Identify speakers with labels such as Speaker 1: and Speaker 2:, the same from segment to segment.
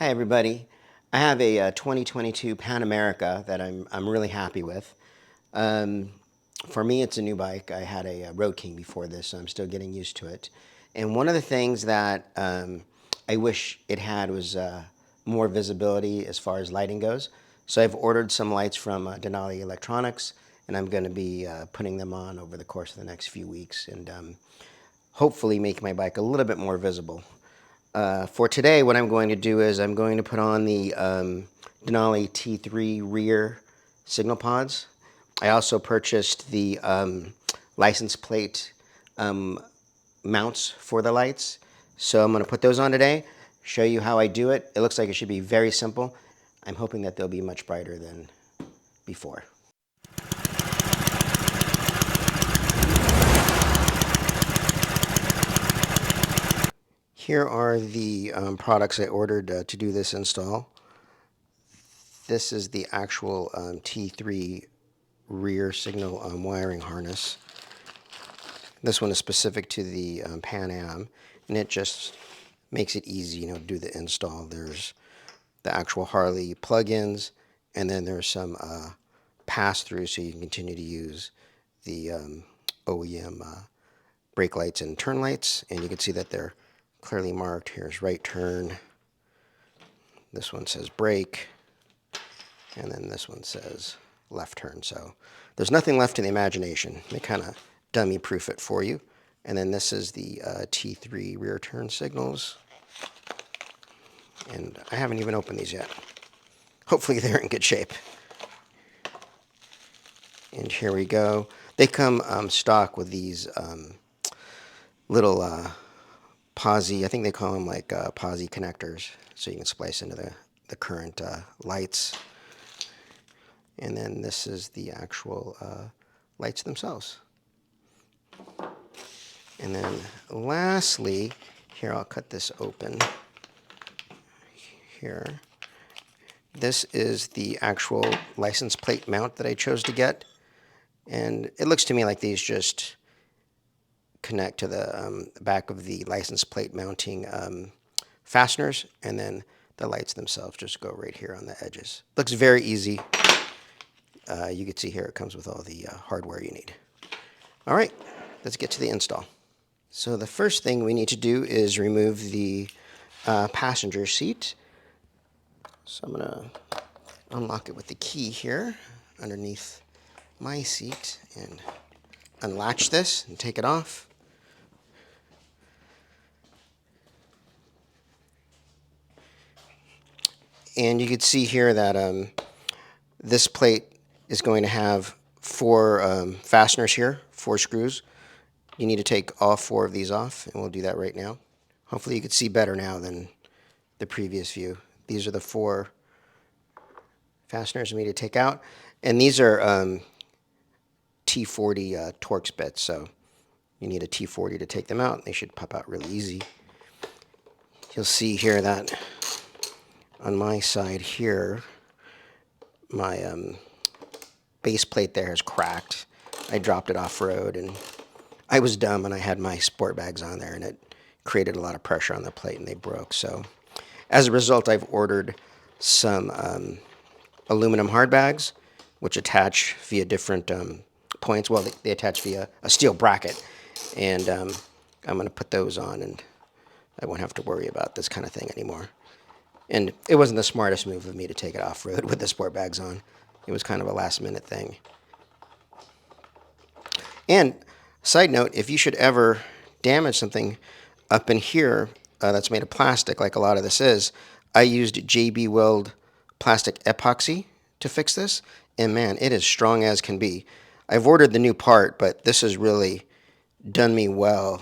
Speaker 1: Hi everybody. I have a 2022 Pan America that I'm really happy with. Um, for me, it's a new bike. I had a Road King before this, so I'm still getting used to it. And one of the things that I wish it had was more visibility as far as lighting goes. So I've ordered some lights from Denali Electronics, and I'm going to be putting them on over the course of the next few weeks, and hopefully make my bike a little bit more visible. For today, what I'm going to do is I'm going to put on the Denali T3 rear signal pods. I also purchased the license plate mounts for the lights. So I'm going to put those on today, show you how I do it. It looks like it should be very simple. I'm hoping that they'll be much brighter than before. Here are the products I ordered to do this install. This is the actual T3 rear signal wiring harness. This one is specific to the Pan Am, and it just makes it easy, to do the install. There's the actual Harley plugins, and then there's some pass-through, so you can continue to use the OEM brake lights and turn lights, and you can see that they're clearly marked. Here's right turn. This one says brake, and then this one says left turn. So there's nothing left in the imagination. They kind of dummy proof it for you. And then this is the T3 rear turn signals. And I haven't even opened these yet. Hopefully they're in good shape. And here we go. They come stock with these little posi, I think they call them like posi connectors. So you can splice into the current lights. And then this is the actual lights themselves. And then lastly, here, I'll cut this open. Here. This is the actual license plate mount that I chose to get. And it looks to me like these just connect to the back of the license plate mounting fasteners, and then the lights themselves just go right here on the edges. Looks very easy. You can see here it comes with all the hardware you need. All right, let's get to the install. So the first thing we need to do is remove the passenger seat. So I'm going to unlock it with the key here underneath my seat and unlatch this and take it off. And you can see here that this plate is going to have four fasteners here, 4 screws. You need to take all 4 of these off, and we'll do that right now. Hopefully you can see better now than the previous view. These are the 4 fasteners we need to take out, and these are T40 Torx bits, so you need a T40 to take them out. They should pop out really easy. You'll see here that on my side here, my base plate there has cracked. I dropped it off-road, and I was dumb, and I had my sport bags on there, and it created a lot of pressure on the plate, and they broke. So as a result, I've ordered some aluminum hard bags, which attach via different points. Well, they attach via a steel bracket, and I'm going to put those on, and I won't have to worry about this kind of thing anymore. And it wasn't the smartest move of me to take it off-road with the sport bags on. It was kind of a last-minute thing. And side note, if you should ever damage something up in here that's made of plastic, like a lot of this is, I used JB Weld plastic epoxy to fix this, and man, it is strong as can be. I've ordered the new part, but this has really done me well.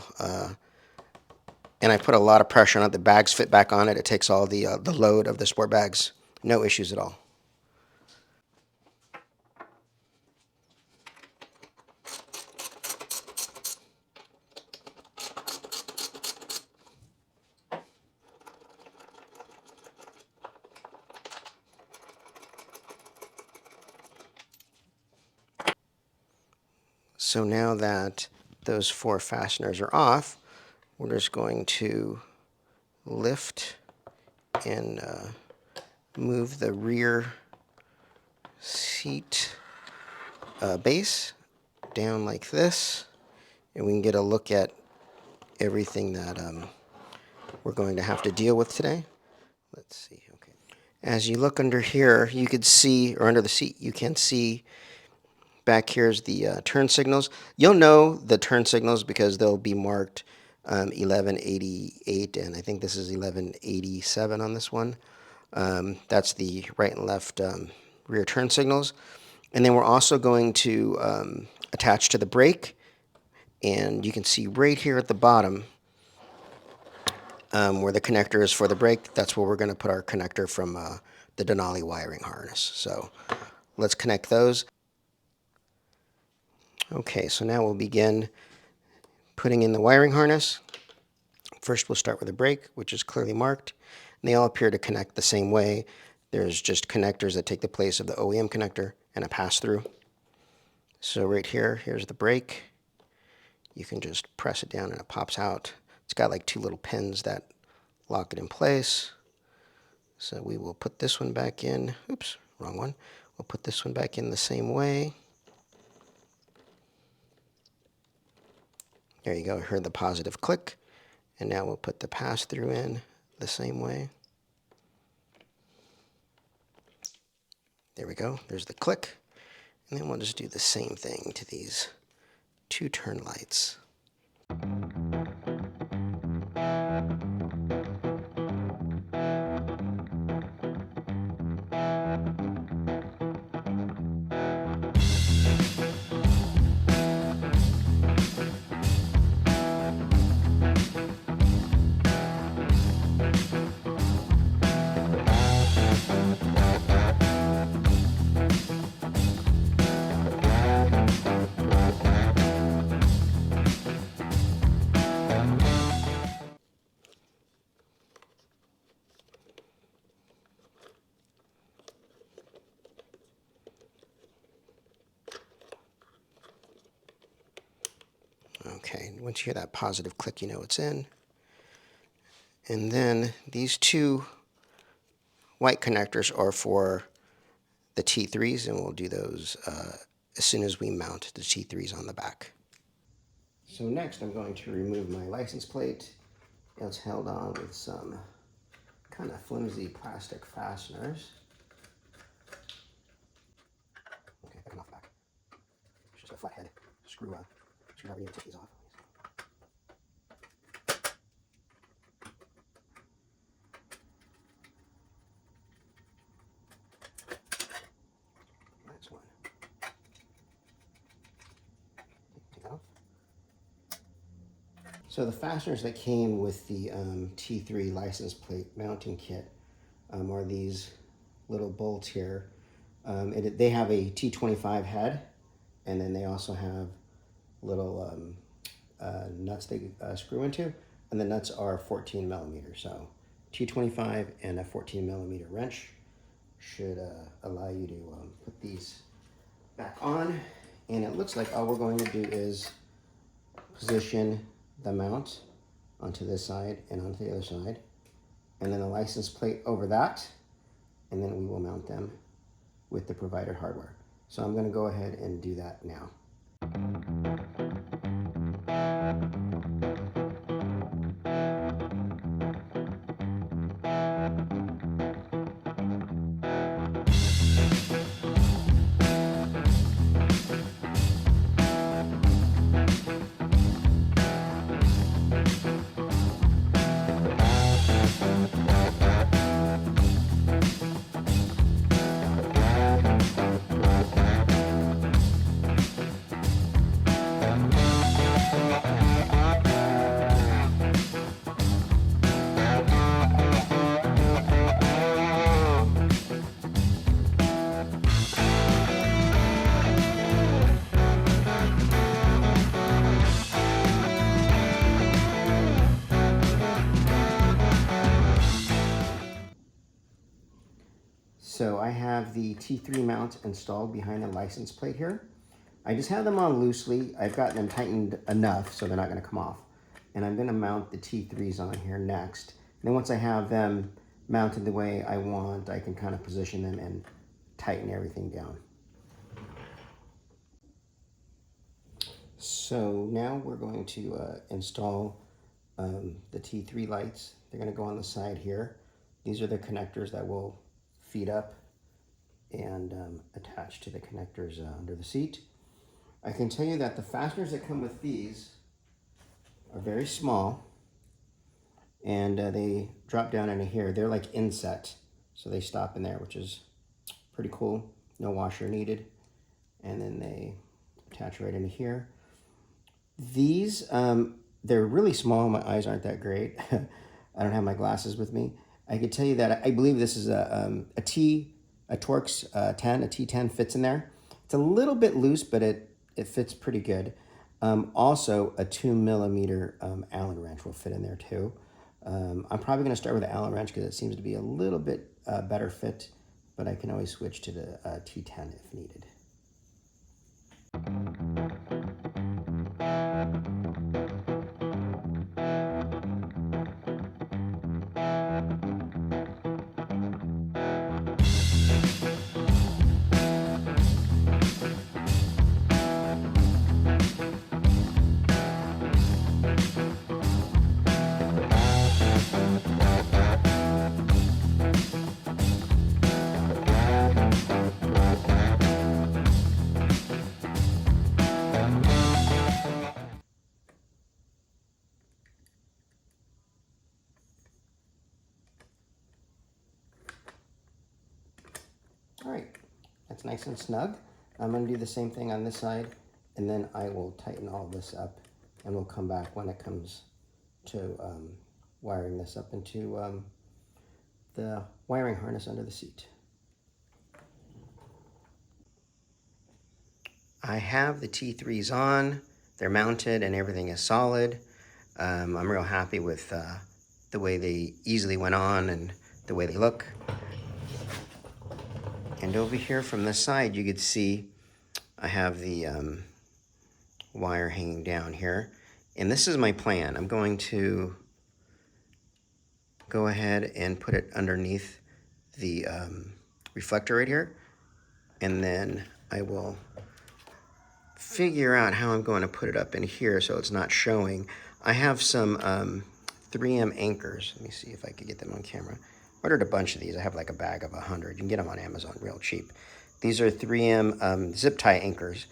Speaker 1: And I put a lot of pressure on it. The bags fit back on it. It takes all the load of the sport bags. No issues at all. So now that those 4 fasteners are off, we're just going to lift and move the rear seat base down like this, and we can get a look at everything that we're going to have to deal with today. Let's see. Okay. As you look under here, you could see, or under the seat, you can see back here's the turn signals. You'll know the turn signals because they'll be marked 1188, and I think this is 1187 on this one. That's the right and left rear turn signals. And then we're also going to attach to the brake, and you can see right here at the bottom where the connector is for the brake. That's where we're going to put our connector from the Denali wiring harness. So let's connect those. Okay, so now we'll begin putting in the wiring harness. First we'll start with the brake, which is clearly marked. And they all appear to connect the same way. There's just connectors that take the place of the OEM connector and a pass-through. So right here, here's the brake. You can just press it down and it pops out. It's got like 2 little pins that lock it in place. So we will put this one back in. Oops, wrong one. We'll put this one back in the same way. There you go, I heard the positive click. And now we'll put the pass-through in the same way. There we go, there's the click. And then we'll just do the same thing to these 2 turn lights. Okay, once you hear that positive click, you know it's in. And then these 2 white connectors are for the T3s, and we'll do those as soon as we mount the T3s on the back. So next I'm going to remove my license plate. It's held on with some kind of flimsy plastic fasteners. Okay, back off the back. It's just a flathead screwdriver. You need to take these off. That's one. Take that off. So the fasteners that came with the T3 license plate mounting kit are these little bolts here. They have a T25 head, and then they also have little nuts they screw into, and the nuts are 14 millimeters. So T25 and a 14 millimeter wrench should allow you to put these back on. And it looks like all we're going to do is position the mount onto this side and onto the other side, and then the license plate over that, and then we will mount them with the provided hardware. So I'm going to go ahead and do that now. So I have the T3 mount installed behind the license plate here. I just have them on loosely. I've gotten them tightened enough so they're not going to come off. And I'm going to mount the T3s on here next. And then once I have them mounted the way I want, I can kind of position them and tighten everything down. So now we're going to install the T3 lights. They're going to go on the side here. These are the connectors that will feed up and attach to the connectors under the seat. I can tell you that the fasteners that come with these are very small, and they drop down into here. They're like inset, so they stop in there, which is pretty cool. No washer needed. And then they attach right into here. These, they're really small. My eyes aren't that great. I don't have my glasses with me. I could tell you that I believe this is a Torx 10, a T10 fits in there. It's a little bit loose, but it fits pretty good. Also, a 2mm Allen wrench will fit in there too. I'm probably going to start with the Allen wrench because it seems to be a little bit better fit, but I can always switch to the T10 if needed. All right, that's nice and snug. I'm going to do the same thing on this side, and then I will tighten all this up, and we'll come back when it comes to wiring this up into the wiring harness under the seat. I have the T3s on, they're mounted, and everything is solid. I'm real happy with the way they easily went on and the way they look. And over here from this side, you could see I have the wire hanging down here. And this is my plan. I'm going to go ahead and put it underneath the reflector right here. And then I will figure out how I'm going to put it up in here so it's not showing. I have some 3M anchors. Let me see if I could get them on camera. Ordered a bunch of these. I have like a bag of 100. You can get them on Amazon real cheap. These are 3M zip tie anchors.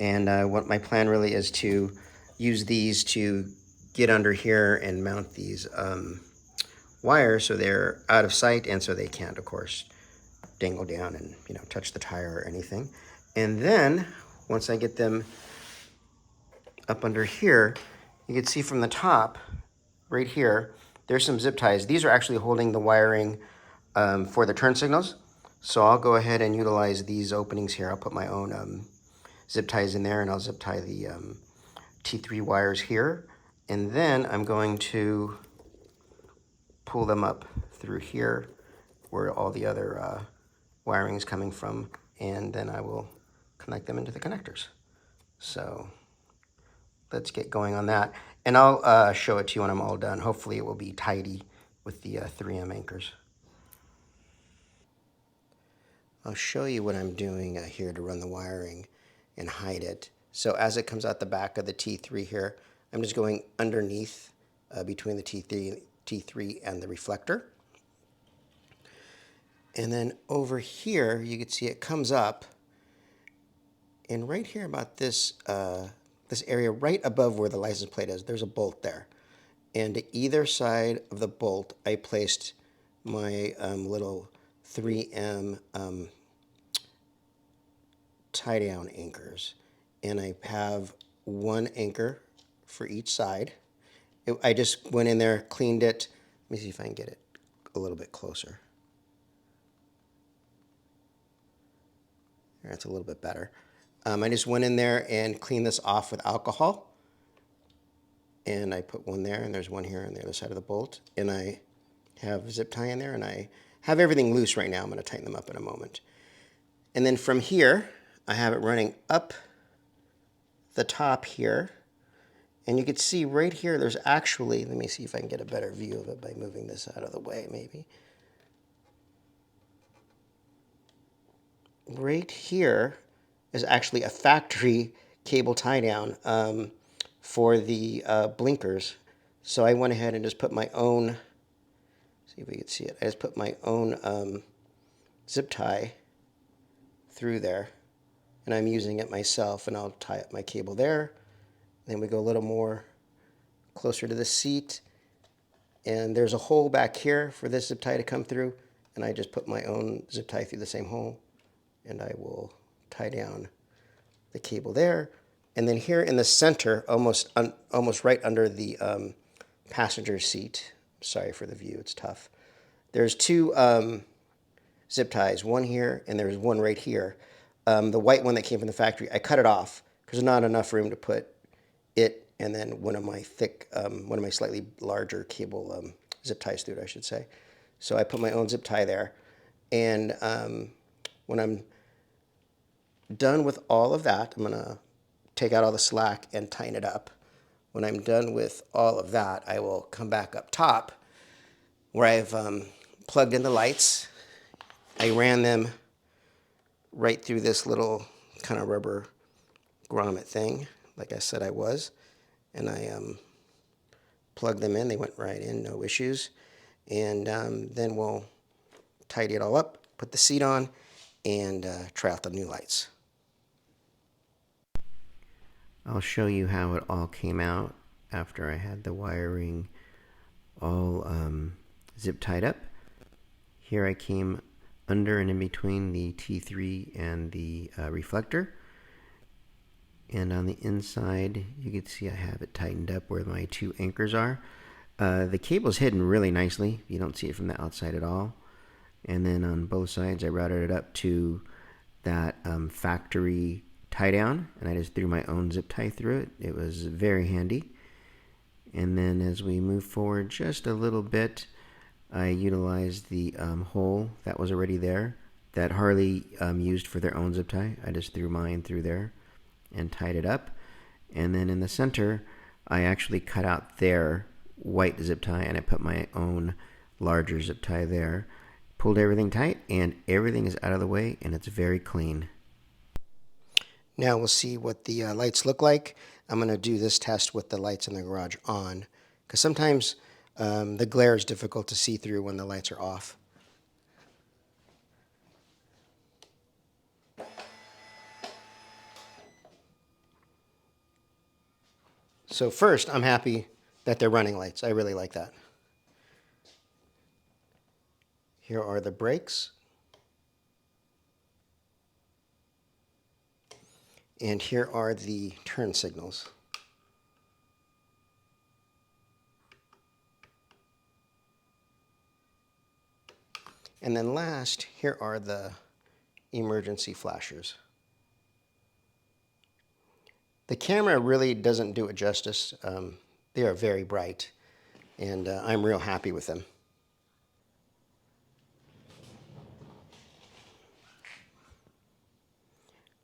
Speaker 1: And what my plan really is to use these to get under here and mount these wires so they're out of sight and so they can't, of course, dangle down and touch the tire or anything. And then once I get them up under here, you can see from the top right here, there's some zip ties. These are actually holding the wiring for the turn signals. So I'll go ahead and utilize these openings here. I'll put my own zip ties in there, and I'll zip tie the T3 wires here. And then I'm going to pull them up through here where all the other wiring is coming from, and then I will connect them into the connectors. So let's get going on that. And I'll show it to you when I'm all done. Hopefully it will be tidy with the 3M anchors. I'll show you what I'm doing here to run the wiring and hide it. So as it comes out the back of the T3 here, I'm just going underneath between the T3 and the reflector. And then over here, you can see it comes up. And right here about this, this area right above where the license plate is, there's a bolt there. And to either side of the bolt, I placed my little 3M tie-down anchors. And I have one anchor for each side. I just went in there, cleaned it. Let me see if I can get it a little bit closer. That's a little bit better. I just went in there and cleaned this off with alcohol. And I put one there, and there's one here on the other side of the bolt. And I have zip tie in there, and I have everything loose right now. I'm going to tighten them up in a moment. And then from here, I have it running up the top here. And you can see right here, there's actually, let me see if I can get a better view of it by moving this out of the way maybe. right here is actually a factory cable tie down for the blinkers. So I went ahead and just put my own, see if we can see it, I just put my own zip tie through there, and I'm using it myself, and I'll tie up my cable there. Then we go a little more closer to the seat, and there's a hole back here for this zip tie to come through, and I just put my own zip tie through the same hole, and I will tie down the cable there. And then here in the center, almost right under the passenger seat, sorry for the view, it's tough, there's two zip ties, one here and there's one right here. The white one that came from the factory, I cut it off because there's not enough room to put it and then one of my slightly larger cable zip ties through it, I should say. So I put my own zip tie there. And when I'm done with all of that, I'm going to take out all the slack and tighten it up. When I'm done with all of that, I will come back up top where I've plugged in the lights. I ran them right through this little kind of rubber grommet thing, like I said I was, and I plugged them in. They went right in, no issues. And then we'll tidy it all up, put the seat on, and try out the new lights. I'll show you how it all came out after I had the wiring all zip tied up. Here I came under and in between the T3 and the reflector. And on the inside, you can see I have it tightened up where my two anchors are. The cable's hidden really nicely. You don't see it from the outside at all. And then on both sides, I routed it up to that factory tie down, and I just threw my own zip tie through it. It was very handy. And then as we move forward just a little bit, I utilized the hole that was already there that Harley used for their own zip tie. I just threw mine through there and tied it up. And then in the center, I actually cut out their white zip tie and I put my own larger zip tie there. Pulled everything tight and everything is out of the way and it's very clean. Now we'll see what the lights look like. I'm going to do this test with the lights in the garage on, because sometimes the glare is difficult to see through when the lights are off. So first, I'm happy that they're running lights. I really like that. Here are the brakes. And here are the turn signals. And then last, here are the emergency flashers. The camera really doesn't do it justice. They are very bright, and I'm real happy with them.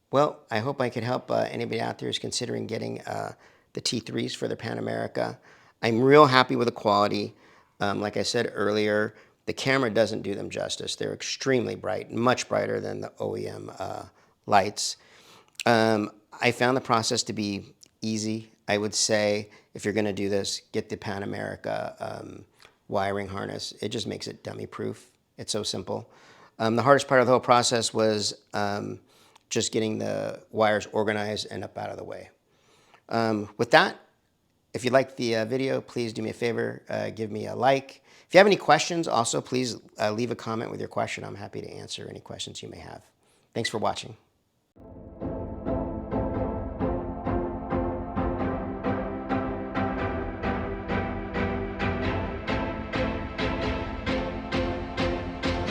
Speaker 1: Well, I hope I could help anybody out there who's considering getting the T3s for their Pan America. I'm real happy with the quality. Like I said earlier, the camera doesn't do them justice. They're extremely bright, much brighter than the OEM lights. I found the process to be easy. I would say if you're going to do this, get the Pan America wiring harness. It just makes it dummy proof. It's so simple. The hardest part of the whole process was just getting the wires organized and up out of the way. With that, if you liked the video, please do me a favor, give me a like. If you have any questions, also please leave a comment with your question. I'm happy to answer any questions you may have. Thanks for watching.